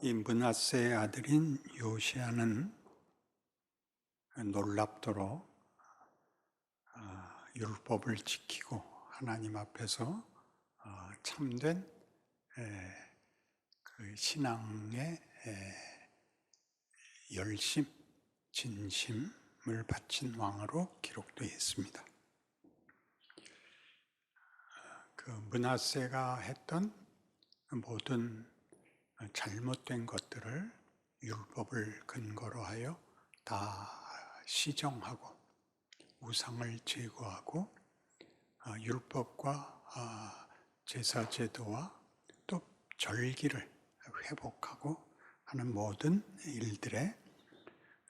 이 므낫세의 아들인 요시야는 놀랍도록 율법을 지키고 하나님 앞에서 참된 그 신앙의 열심, 진심을 바친 왕으로 기록되어 있습니다. 그 므낫세가 했던 모든 잘못된 것들을 율법을 근거로 하여 다 시정하고 우상을 제거하고 율법과 제사 제도와 또 절기를 회복하고 하는 모든 일들에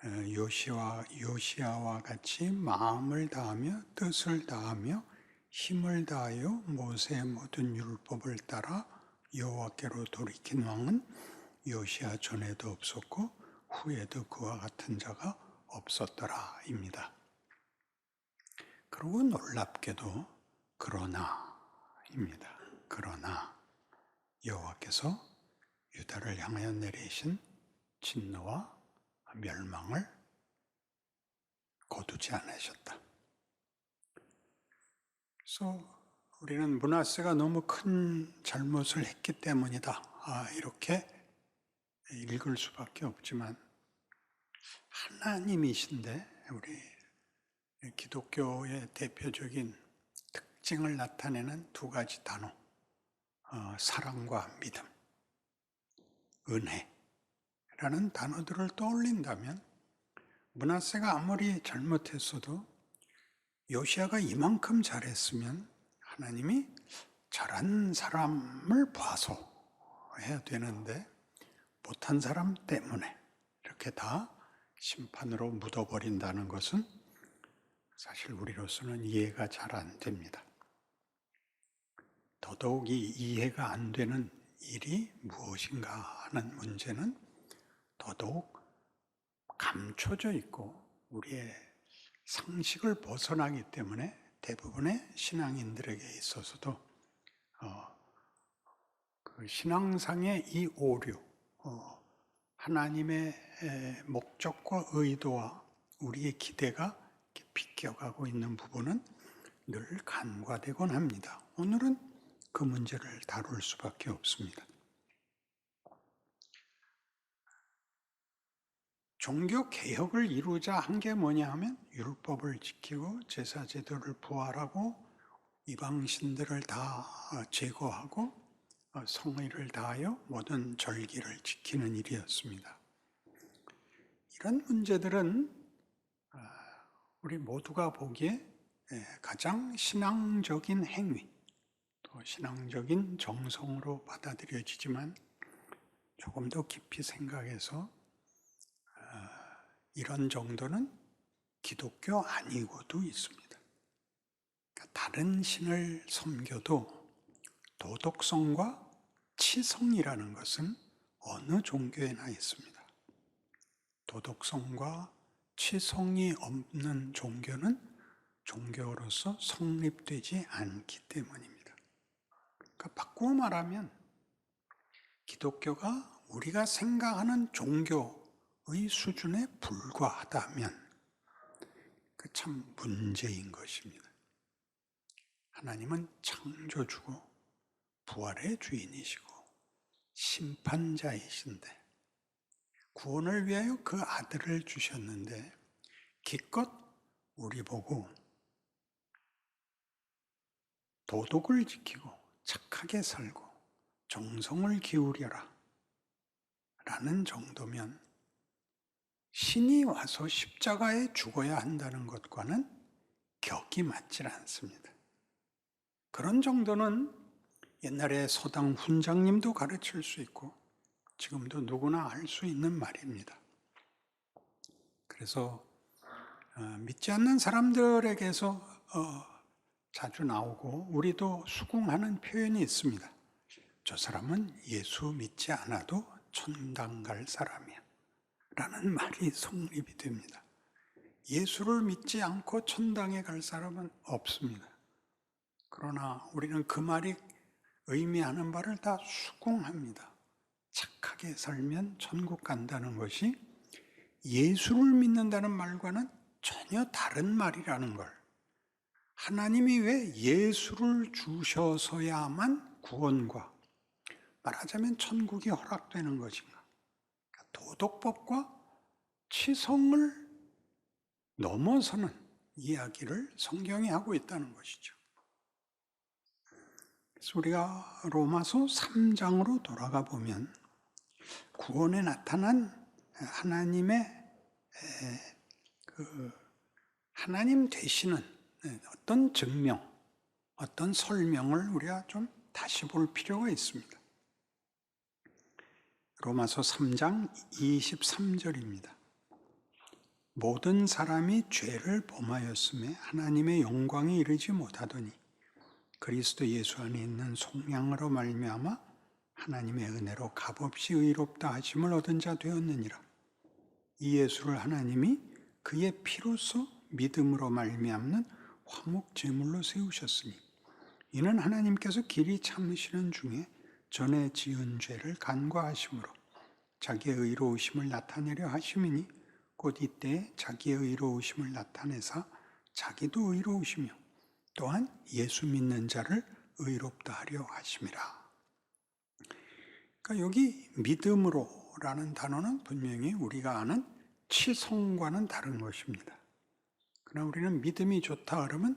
요시야와 같이 마음을 다하며 뜻을 다하며 힘을 다하여 모세의 모든 율법을 따라 여호와께로 돌이킨 왕은 요시야 전에도 없었고 후에도 그와 같은 자가 없었더라입니다. 그리고 놀랍게도 그러나입니다. 그러나 여호와께서 유다를 향하여 내리신 진노와 멸망을 거두지 않으셨다. 그래서 우리는 므낫세가 너무 큰 잘못을 했기 때문이다. 이렇게 읽을 수밖에 없지만 하나님이신데 우리 기독교의 대표적인 특징을 나타내는 두 가지 단어, 사랑과 믿음, 은혜라는 단어들을 떠올린다면 므낫세가 아무리 잘못했어도 요시야가 이만큼 잘했으면 하나님이 잘한 사람을 봐서 해야 되는데 못한 사람 때문에 이렇게 다 심판으로 묻어버린다는 것은 사실 우리로서는 이해가 잘 안 됩니다. 더더욱이 이해가 안 되는 일이 무엇인가 하는 문제는 더더욱 감춰져 있고 우리의 상식을 벗어나기 때문에 대부분의 신앙인들에게 있어서도 그 신앙상의 이 오류, 하나님의 목적과 의도와 우리의 기대가 비껴가고 있는 부분은 늘 간과되곤 합니다. 오늘은 그 문제를 다룰 수밖에 없습니다. 종교 개혁을 이루자 한 게 뭐냐 하면 율법을 지키고 제사 제도를 부활하고 이방신들을 다 제거하고 성의를 다하여 모든 절기를 지키는 일이었습니다. 이런 문제들은 우리 모두가 보기에 가장 신앙적인 행위, 또 신앙적인 정성으로 받아들여지지만 조금 더 깊이 생각해서 이런 정도는 기독교 아니고도 있습니다. 그러니까 다른 신을 섬겨도 도덕성과 치성이라는 것은 어느 종교에나 있습니다. 도덕성과 치성이 없는 종교는 종교로서 성립되지 않기 때문입니다. 그러니까 바꾸어 말하면 기독교가 우리가 생각하는 종교의 수준에 불과하다면 그 참 문제인 것입니다. 하나님은 창조주고 부활의 주인이시고 심판자이신데 구원을 위하여 그 아들을 주셨는데 기껏 우리 보고 도덕을 지키고 착하게 살고 정성을 기울여라 라는 정도면 신이 와서 십자가에 죽어야 한다는 것과는 격이 맞질 않습니다. 그런 정도는 옛날에 서당 훈장님도 가르칠 수 있고 지금도 누구나 알 수 있는 말입니다. 그래서 믿지 않는 사람들에게서 자주 나오고 우리도 수긍하는 표현이 있습니다. 저 사람은 예수 믿지 않아도 천당 갈 사람이야 라는 말이 성립이 됩니다. 예수를 믿지 않고 천당에 갈 사람은 없습니다. 그러나 우리는 그 말이 의미하는 바를 다 수긍합니다. 착하게 살면 천국 간다는 것이 예수를 믿는다는 말과는 전혀 다른 말이라는 걸, 하나님이 왜 예수를 주셔서야만 구원과 말하자면 천국이 허락되는 것인가, 도덕법과 치성을 넘어서는 이야기를 성경이 하고 있다는 것이죠. 그래서 우리가 로마서 3장으로 돌아가 보면 구원에 나타난 하나님의 하나님 되시는 어떤 증명, 어떤 설명을 우리가 좀 다시 볼 필요가 있습니다. 로마서 3장 23절입니다. 모든 사람이 죄를 범하였음에 하나님의 영광에 이르지 못하더니 그리스도 예수 안에 있는 속량으로 말미암아 하나님의 은혜로 값없이 의롭다 하심을 얻은 자 되었느니라. 이 예수를 하나님이 그의 피로써 믿음으로 말미암는 화목 제물로 세우셨으니 이는 하나님께서 길이 참으시는 중에 전에 지은 죄를 간과하심으로 자기의 의로우심을 나타내려 하심이니 곧 이때 자기의 의로우심을 나타내사 자기도 의로우시며 또한 예수 믿는 자를 의롭다 하려 하심이라. 그러니까 여기 믿음으로라는 단어는 분명히 우리가 아는 치성과는 다른 것입니다. 그러나 우리는 믿음이 좋다 그러면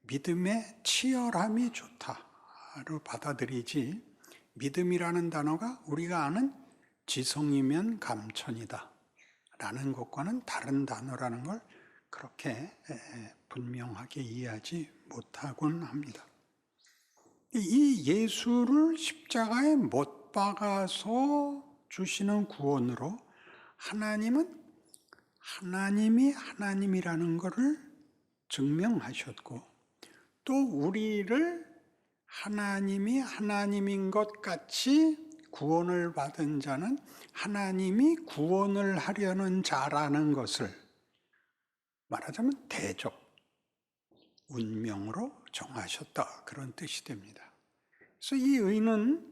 믿음의 치열함이 좋다로 받아들이지, 믿음이라는 단어가 우리가 아는 지성이면 감천이다 라는 것과는 다른 단어라는 걸 그렇게 분명하게 이해하지 못하곤 합니다. 이 예수를 십자가에 못 박아서 주시는 구원으로 하나님은 하나님이 하나님이라는 것을 증명하셨고, 또 우리를 하나님이 하나님인 것 같이 구원을 받은 자는 하나님이 구원을 하려는 자라는 것을 말하자면 대적, 운명으로 정하셨다, 그런 뜻이 됩니다. 그래서 이 의는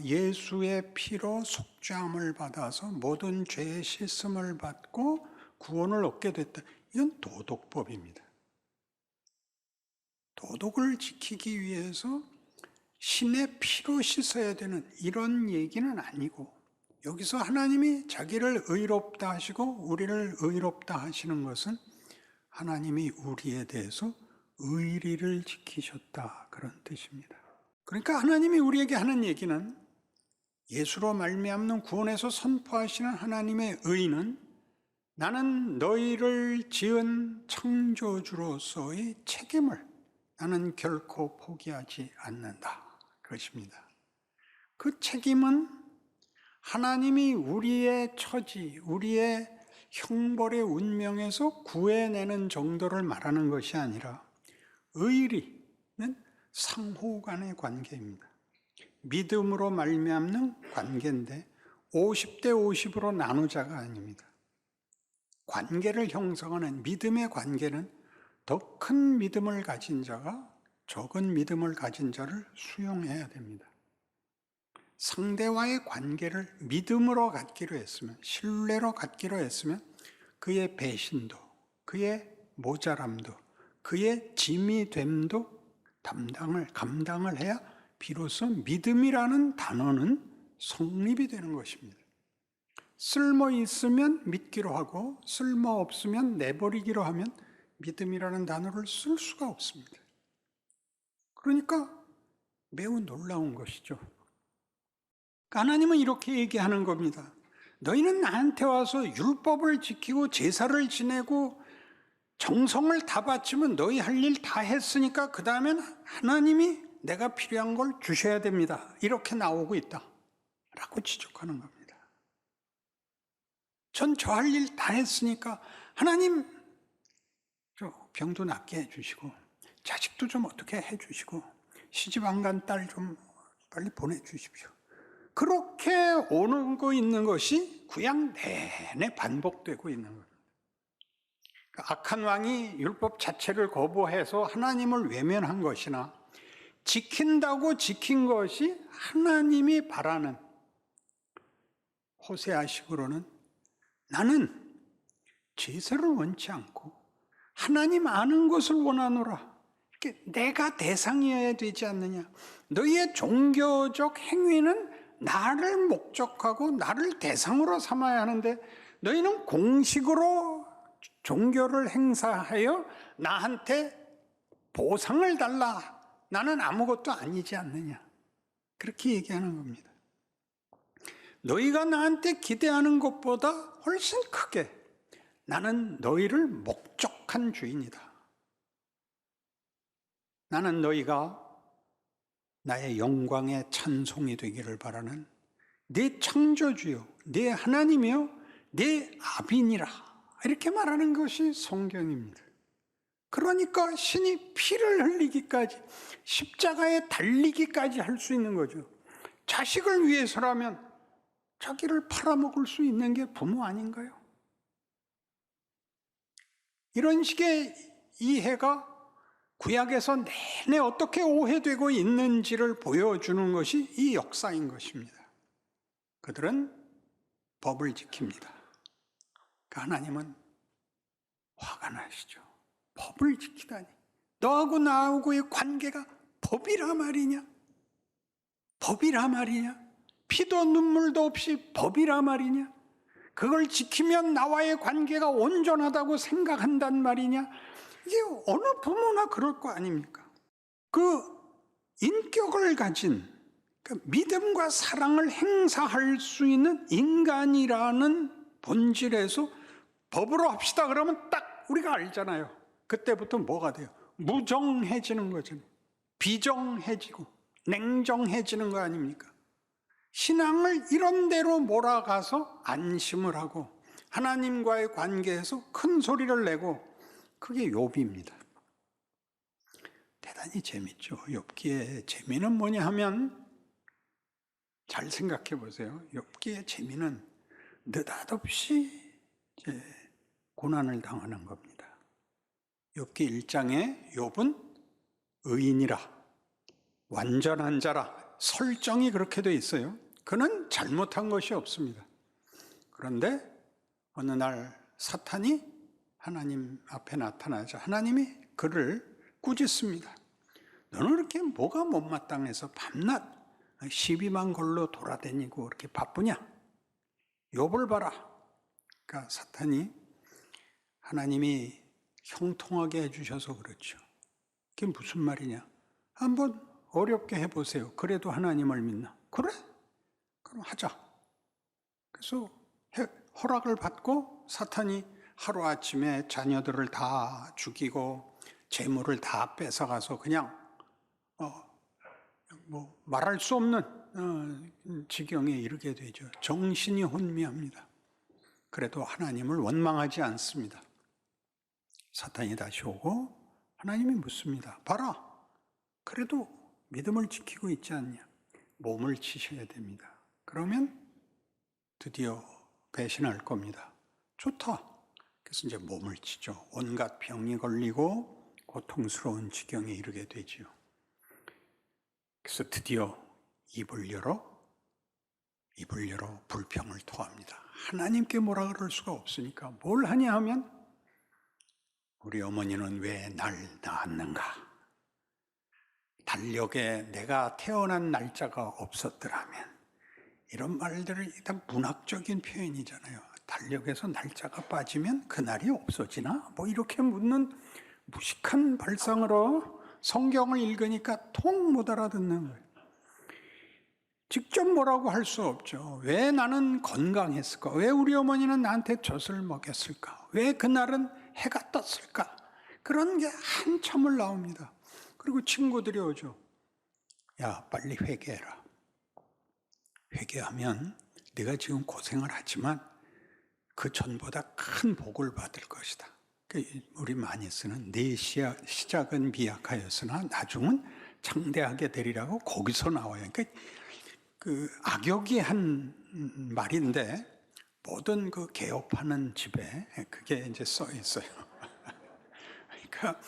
예수의 피로 속죄함을 받아서 모든 죄의 씻음을 받고 구원을 얻게 됐다. 이건 도덕법입니다. 도덕을 지키기 위해서 신의 피로 씻어야 되는 이런 얘기는 아니고, 여기서 하나님이 자기를 의롭다 하시고 우리를 의롭다 하시는 것은 하나님이 우리에 대해서 의리를 지키셨다, 그런 뜻입니다. 그러니까 하나님이 우리에게 하는 얘기는, 예수로 말미암는 구원에서 선포하시는 하나님의 의는 나는 너희를 지은 창조주로서의 책임을 나는 결코 포기하지 않는다, 그것입니다. 그 책임은 하나님이 우리의 처지, 우리의 형벌의 운명에서 구해내는 정도를 말하는 것이 아니라 의리는 상호 간의 관계입니다. 믿음으로 말미암는 관계인데 50대 50으로 나누자가 아닙니다. 관계를 형성하는 믿음의 관계는 더 큰 믿음을 가진 자가 적은 믿음을 가진 자를 수용해야 됩니다. 상대와의 관계를 믿음으로 갖기로 했으면, 신뢰로 갖기로 했으면 그의 배신도, 그의 모자람도, 그의 짐이 됨도 감당을 해야 비로소 믿음이라는 단어는 성립이 되는 것입니다. 쓸모 있으면 믿기로 하고 쓸모 없으면 내버리기로 하면 믿음이라는 단어를 쓸 수가 없습니다. 그러니까 매우 놀라운 것이죠. 하나님은 이렇게 얘기하는 겁니다. 너희는 나한테 와서 율법을 지키고 제사를 지내고 정성을 다 바치면 너희 할 일 다 했으니까 그 다음엔 하나님이 내가 필요한 걸 주셔야 됩니다, 이렇게 나오고 있다 라고 지적하는 겁니다. 전 저 할 일 다 했으니까 하나님 저 병도 낫게 해주시고 자식도 좀 어떻게 해주시고 시집 안 간 딸 좀 빨리 보내주십시오. 그렇게 오고 있는 것이 구약 내내 반복되고 있는 겁니다. 악한 왕이 율법 자체를 거부해서 하나님을 외면한 것이나 지킨다고 지킨 것이 하나님이 바라는 호세아식으로는 나는 제사를 원치 않고 하나님 아는 것을 원하노라. 이렇게 내가 대상이어야 되지 않느냐. 너희의 종교적 행위는 나를 목적하고 나를 대상으로 삼아야 하는데 너희는 공식으로 종교를 행사하여 나한테 보상을 달라. 나는 아무것도 아니지 않느냐. 그렇게 얘기하는 겁니다. 너희가 나한테 기대하는 것보다 훨씬 크게 나는 너희를 목적한 주인이다. 나는 너희가 나의 영광의 찬송이 되기를 바라는 네 창조주요, 네 하나님이요, 네 아비니라. 이렇게 말하는 것이 성경입니다. 그러니까 신이 피를 흘리기까지, 십자가에 달리기까지 할 수 있는 거죠. 자식을 위해서라면 자기를 팔아먹을 수 있는 게 부모 아닌가요? 이런 식의 이해가 구약에서 내내 어떻게 오해되고 있는지를 보여주는 것이 이 역사인 것입니다. 그들은 법을 지킵니다. 하나님은 화가 나시죠. 법을 지키다니. 너하고 나하고의 관계가 법이라 말이냐? 법이라 말이냐? 피도 눈물도 없이 법이라 말이냐? 그걸 지키면 나와의 관계가 온전하다고 생각한단 말이냐? 이게 어느 부모나 그럴 거 아닙니까? 그 인격을 가진 그 믿음과 사랑을 행사할 수 있는 인간이라는 본질에서 법으로 합시다 그러면 딱 우리가 알잖아요. 그때부터 뭐가 돼요? 무정해지는 거죠. 비정해지고 냉정해지는 거 아닙니까? 신앙을 이런 대로 몰아가서 안심을 하고 하나님과의 관계에서 큰 소리를 내고 그게 욥입니다. 대단히 재밌죠. 욥기의 재미는 뭐냐 하면 잘 생각해 보세요. 욥기의 재미는 느닷없이 이제 고난을 당하는 겁니다. 욥기 1장에 욥은 의인이라 완전한 자라 설정이 그렇게 돼 있어요. 그는 잘못한 것이 없습니다. 그런데 어느 날 사탄이 하나님 앞에 나타나자 하나님이 그를 꾸짖습니다. 너는 그렇게 뭐가 못마땅해서 밤낮 시비만 걸로 돌아다니고 그렇게 바쁘냐? 욥을 봐라. 그러니까 사탄이 하나님이 형통하게 해주셔서 그렇죠. 그게 무슨 말이냐? 한번 어렵게 해보세요. 그래도 하나님을 믿나? 그래? 그럼 하자. 그래서 허락을 받고 사탄이 하루아침에 자녀들을 다 죽이고 재물을 다 뺏어가서 그냥 뭐 말할 수 없는 지경에 이르게 되죠. 정신이 혼미합니다. 그래도 하나님을 원망하지 않습니다. 사탄이 다시 오고 하나님이 묻습니다. 봐라. 그래도 믿음을 지키고 있지 않냐? 몸을 치셔야 됩니다. 그러면 드디어 배신할 겁니다. 좋다. 그래서 이제 몸을 치죠. 온갖 병이 걸리고 고통스러운 지경에 이르게 되지요. 그래서 드디어 입을 열어 불평을 토합니다. 하나님께 뭐라 그럴 수가 없으니까 뭘 하냐 하면 우리 어머니는 왜 날 낳았는가? 달력에 내가 태어난 날짜가 없었더라면 이런 말들을 일단 문학적인 표현이잖아요. 달력에서 날짜가 빠지면 그날이 없어지나? 뭐 이렇게 묻는 무식한 발상으로 성경을 읽으니까 통 못 알아듣는 거예요. 직접 뭐라고 할 수 없죠. 왜 나는 건강했을까? 왜 우리 어머니는 나한테 젖을 먹였을까? 왜 그날은 해가 떴을까? 그런 게 한참을 나옵니다. 그리고 친구들이 오죠. 야, 빨리 회개해라. 회개하면 네가 지금 고생을 하지만 그 전보다 큰 복을 받을 것이다. 우리 많이 쓰는 내 시작은 미약하였으나 나중은 장대하게 되리라고 거기서 나와요. 그러니까 그 악역이 한 말인데 모든 그 개업하는 집에 그게 이제 써 있어요. 그러니까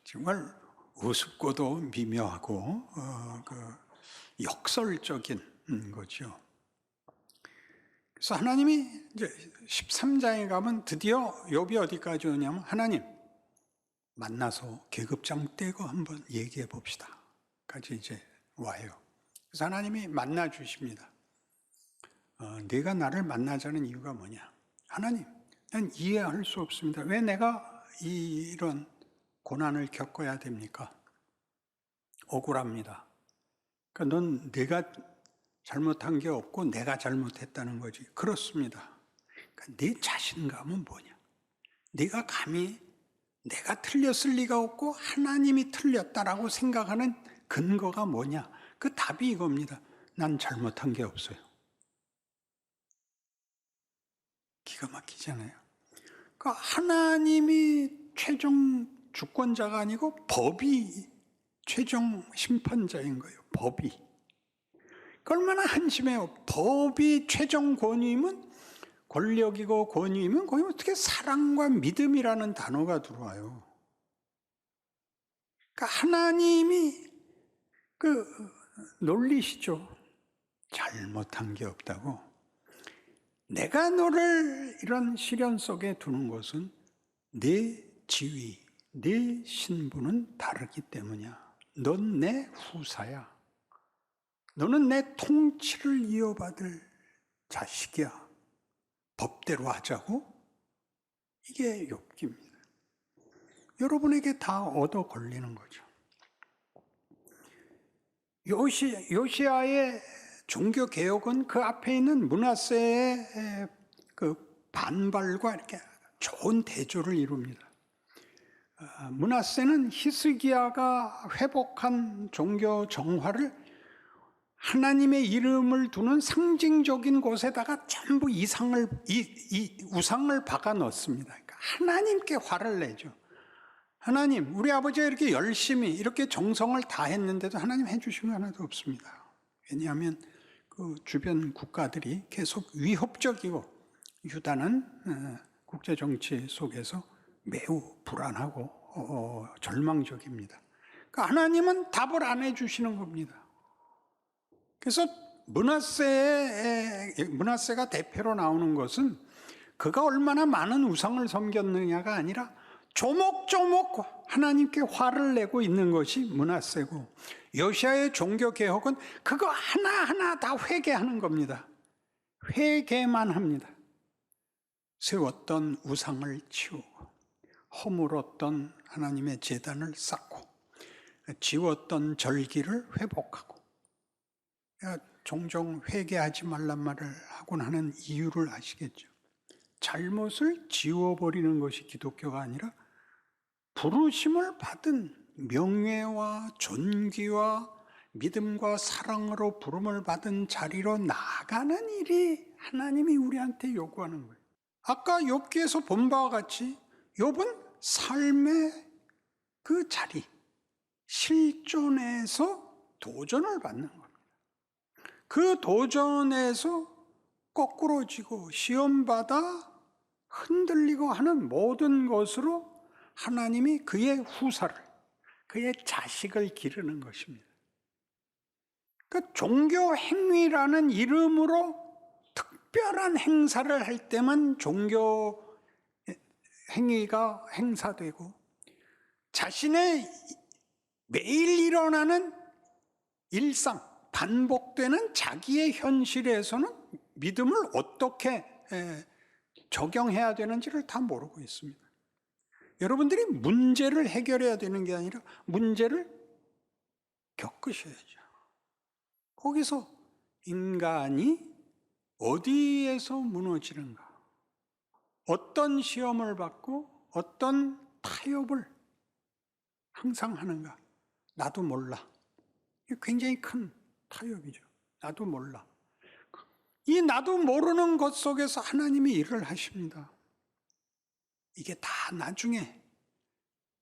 정말 우습고도 미묘하고 그 역설적인 거죠. 그래서 하나님이 이제 13장에 가면 드디어 욥이 어디까지 오냐면 하나님 만나서 계급장 떼고 한번 얘기해 봅시다 까지 이제 와요. 그래서 하나님이 만나 주십니다. 네가 나를 만나자는 이유가 뭐냐? 하나님, 난 이해할 수 없습니다. 왜 내가 이런 고난을 겪어야 됩니까? 억울합니다. 그러니까 넌 내가 잘못한 게 없고 내가 잘못했다는 거지. 그렇습니다. 그러니까 네 자신감은 뭐냐? 네가 감히 내가 틀렸을 리가 없고 하나님이 틀렸다라고 생각하는 근거가 뭐냐? 그 답이 이겁니다. 난 잘못한 게 없어요. 기가 막히잖아요. 그러니까 하나님이 최종 주권자가 아니고 법이 최종 심판자인 거예요. 법이. 얼마나 한심해요. 법이 최종 권위임은 권력이고 권위이면 거기 어떻게 사랑과 믿음이라는 단어가 들어와요. 그러니까 하나님이 놀리시죠. 잘못한 게 없다고. 내가 너를 이런 시련 속에 두는 것은 내 지위, 내 신분은 다르기 때문이야. 넌 내 후사야. 너는 내 통치를 이어받을 자식이야. 법대로 하자고? 이게 욥기입니다. 여러분에게 다 얻어 걸리는 거죠. 요시야의 종교 개혁은 그 앞에 있는 므낫세의 그 반발과 이렇게 좋은 대조를 이룹니다. 므낫세는 히스기야가 회복한 종교 정화를 하나님의 이름을 두는 상징적인 곳에다가 전부 우상을 박아 넣습니다. 그러니까 하나님께 화를 내죠. 하나님, 우리 아버지가 이렇게 열심히 이렇게 정성을 다했는데도 하나님 해주신 거 하나도 없습니다. 왜냐하면 그 주변 국가들이 계속 위협적이고 유다는 국제 정치 속에서 매우 불안하고 절망적입니다. 그러니까 하나님은 답을 안 해주시는 겁니다. 그래서 므낫세가 대표로 나오는 것은 그가 얼마나 많은 우상을 섬겼느냐가 아니라 조목조목 하나님께 화를 내고 있는 것이 므낫세고, 요시야의 종교 개혁은 그거 하나하나 다 회개하는 겁니다. 회개만 합니다. 세웠던 우상을 치우고, 허물었던 하나님의 제단을 쌓고, 지웠던 절기를 회복하고. 종종 회개하지 말란 말을 하곤 하는 이유를 아시겠죠? 잘못을 지워버리는 것이 기독교가 아니라 부르심을 받은 명예와 존귀와 믿음과 사랑으로 부름을 받은 자리로 나아가는 일이 하나님이 우리한테 요구하는 거예요. 아까 욥기에서 본 바와 같이 욥은 삶의 그 자리, 실존에서 도전을 받는 겁니다. 그 도전에서 거꾸로지고 시험받아 흔들리고 하는 모든 것으로 하나님이 그의 후사를, 그의 자식을 기르는 것입니다. 그러니까 종교 행위라는 이름으로 특별한 행사를 할 때만 종교 행위가 행사되고, 자신의 매일 일어나는 일상, 반복되는 자기의 현실에서는 믿음을 어떻게 적용해야 되는지를 다 모르고 있습니다. 여러분들이 문제를 해결해야 되는 게 아니라 문제를 겪으셔야죠. 거기서 인간이 어디에서 무너지는가, 어떤 시험을 받고 어떤 타협을 항상 하는가, 나도 몰라. 이게 굉장히 큰 타협이죠. 나도 몰라. 이 나도 모르는 것 속에서 하나님이 일을 하십니다. 이게 다 나중에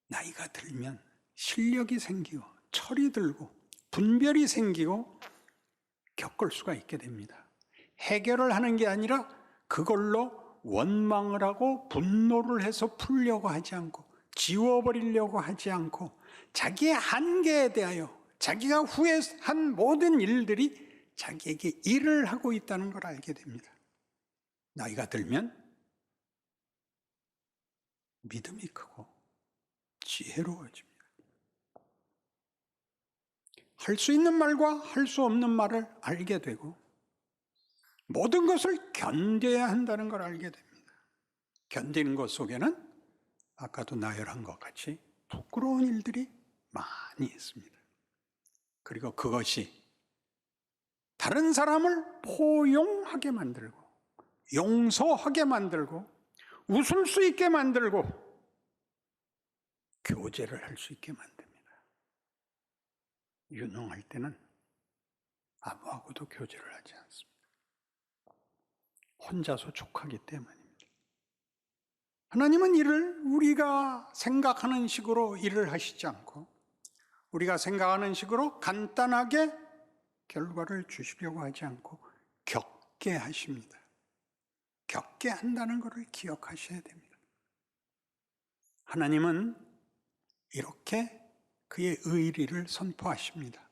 나이가 들면 실력이 생기고 철이 들고 분별이 생기고 겪을 수가 있게 됩니다. 해결을 하는 게 아니라 그걸로 원망을 하고 분노를 해서 풀려고 하지 않고 지워버리려고 하지 않고 자기의 한계에 대하여 자기가 후회한 모든 일들이 자기에게 일을 하고 있다는 걸 알게 됩니다. 나이가 들면 믿음이 크고 지혜로워집니다. 할 수 있는 말과 할 수 없는 말을 알게 되고 모든 것을 견뎌야 한다는 걸 알게 됩니다. 견디는 것 속에는 아까도 나열한 것 같이 부끄러운 일들이 많이 있습니다. 그리고 그것이 다른 사람을 포용하게 만들고 용서하게 만들고 웃을 수 있게 만들고 교제를 할 수 있게 만듭니다. 유능할 때는 아무하고도 교제를 하지 않습니다. 혼자서 족하기 때문입니다. 하나님은 일을 우리가 생각하는 식으로 일을 하시지 않고 우리가 생각하는 식으로 간단하게 결과를 주시려고 하지 않고 겪게 하십니다. 겪게 한다는 것을 기억하셔야 됩니다. 하나님은 이렇게 그의 의리를 선포하십니다.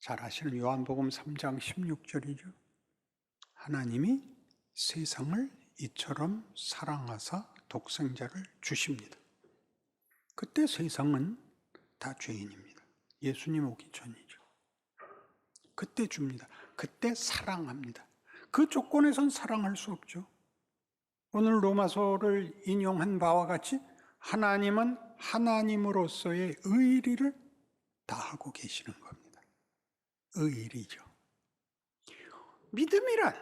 잘 아시는 요한복음 3장 16절이죠. 하나님이 세상을 이처럼 사랑하사 독생자를 주십니다. 그때 세상은 다 죄인입니다. 예수님 오기 전이죠. 그때 줍니다. 그때 사랑합니다. 그 조건에선 사랑할 수 없죠. 오늘 로마서를 인용한 바와 같이 하나님은 하나님으로서의 의리를 다하고 계시는 겁니다. 의리죠. 믿음이란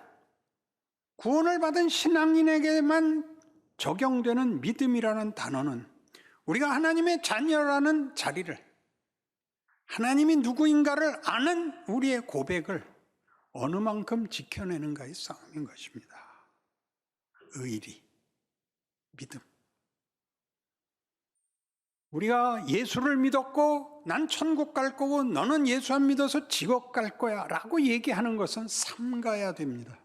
구원을 받은 신앙인에게만 적용되는 믿음이라는 단어는 우리가 하나님의 자녀라는 자리를, 하나님이 누구인가를 아는 우리의 고백을 어느 만큼 지켜내는가의 싸움인 것입니다. 의리, 믿음. 우리가 예수를 믿었고 난 천국 갈 거고 너는 예수 안 믿어서 지옥 갈 거야 라고 얘기하는 것은 삼가야 됩니다.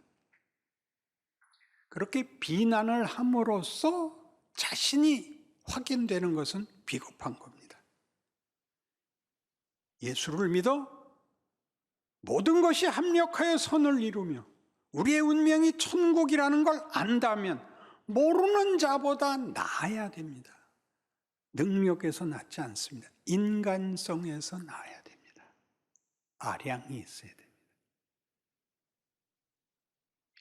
그렇게 비난을 함으로써 자신이 확인되는 것은 비겁한 겁니다. 예수를 믿어 모든 것이 합력하여 선을 이루며 우리의 운명이 천국이라는 걸 안다면 모르는 자보다 나아야 됩니다. 능력에서 낫지 않습니다. 인간성에서 나아야 됩니다. 아량이 있어야 됩니다.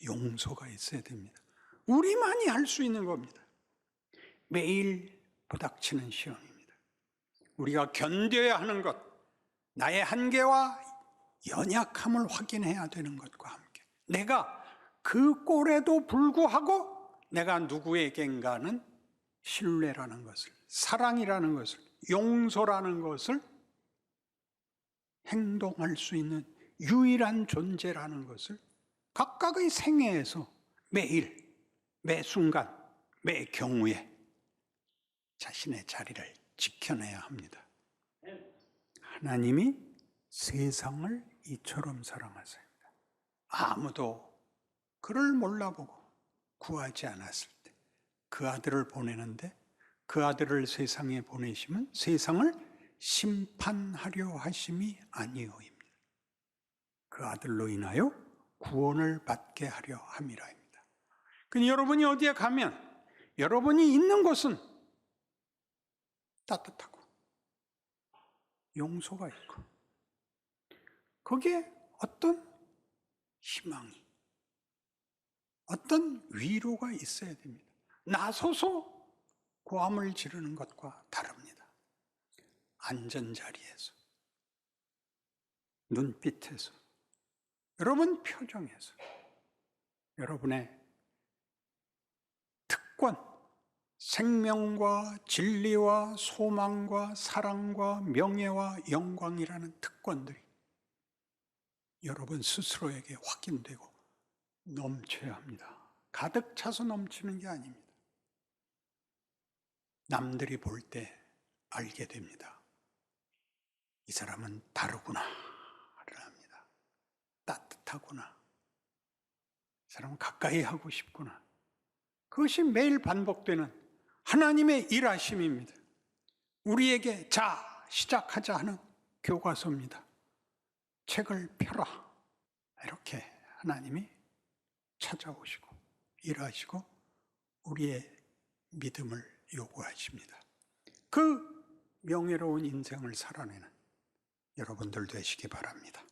용서가 있어야 됩니다. 우리만이 할 수 있는 겁니다. 매일 부닥치는 시험입니다. 우리가 견뎌야 하는 것, 나의 한계와 연약함을 확인해야 되는 것과 함께 내가 그 꼴에도 불구하고 내가 누구에겐가는 신뢰라는 것을, 사랑이라는 것을, 용서라는 것을 행동할 수 있는 유일한 존재라는 것을 각각의 생애에서 매일, 매 순간, 매 경우에 자신의 자리를 지켜내야 합니다. 하나님이 세상을 이처럼 사랑하십니다. 아무도 그를 몰라보고 구하지 않았을 때 그 아들을 보내는데 그 아들을 세상에 보내시면 세상을 심판하려 하심이 아니오입니다. 그 아들로 인하여 구원을 받게 하려 함이라입니다. 그러니 여러분이 어디에 가면 여러분이 있는 곳은 따뜻하고 용서가 있고 거기에 어떤 희망이, 어떤 위로가 있어야 됩니다. 나서서 고함을 지르는 것과 다릅니다. 안전자리에서, 눈빛에서, 여러분 표정에서, 여러분의 특권, 생명과 진리와 소망과 사랑과 명예와 영광이라는 특권들이 여러분 스스로에게 확인되고 넘쳐야 합니다. 가득 차서 넘치는 게 아닙니다. 남들이 볼 때 알게 됩니다. 이 사람은 다르구나를 합니다. 따뜻하구나. 이 사람은 가까이 하고 싶구나. 그것이 매일 반복되는 하나님의 일하심입니다. 우리에게 자, 시작하자 하는 교과서입니다. 책을 펴라. 이렇게 하나님이 찾아오시고 일하시고 우리의 믿음을 요구하십니다. 그 명예로운 인생을 살아내는 여러분들 되시기 바랍니다.